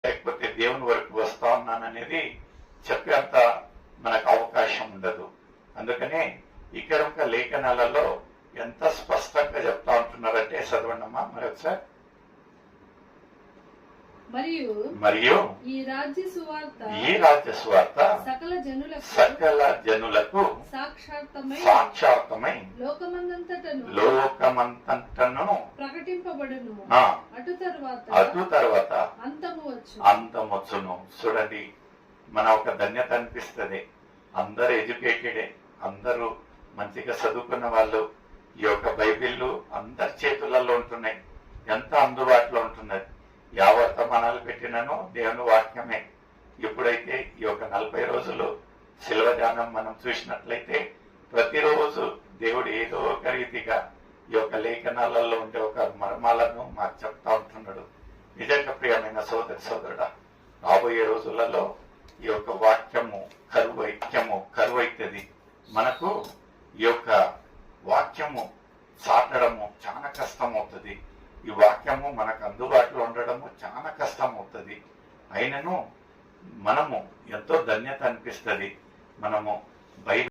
లేకపోతే దేవుని వరకు వస్తా ఉన్నాననేది చెప్పేంత మనకు అవకాశం ఉండదు. అందుకనే ఇక్కడ ఒక లేఖనాలలో ఎంత స్పష్టంగా చెప్తా ఉంటున్నారంటే చదవండమ్మా మరొకసారి. మరియు ఈ రాజ్య సువార్త సకల జనులకు సాక్షార్థమై లోకమంతటను ప్రకటింపబడును. అటు తర్వాత అంతమొచ్చును. చూడండి, మన ఒక ధన్యత అనిపిస్తుంది. అందరు ఎడ్యుకేటెడే, అందరూ మంచిగా చదువుకున్న వాళ్ళు. ఈ యొక్క బైబిళ్ళు అందరి చేతులలో ఉంటున్నాయి, ఎంత అందుబాటులో ఉంటున్నది. వర్తమానాలు పెట్టినను దేవుని వాక్యమే. ఎప్పుడైతే ఈ యొక్క 40 రోజులు శిలువ ధ్యానం మనం చూసినట్లయితే ప్రతిరోజు దేవుడు ఏదో ఒక రీతిగా ఈ యొక్క లేఖనాలలో ఉండే ఒక మర్మాలను మాకు చెప్తా ఉంటున్నాడు. నిజంగా ప్రియమైన సోదరుడా, రాబోయే రోజులలో ఈ యొక్క వాక్యము కరువైతుంది. మనకు ఈ యొక్క వాక్యము చాటడము చాలా కష్టం అవుతుంది. ఈ వాక్యము మనకు అందుబాటులో ఉండడము చాలా కష్టం అవుతుంది. అయినను మనము ఎంతో ధన్యత అనిపిస్తుంది. మనము బైబిల్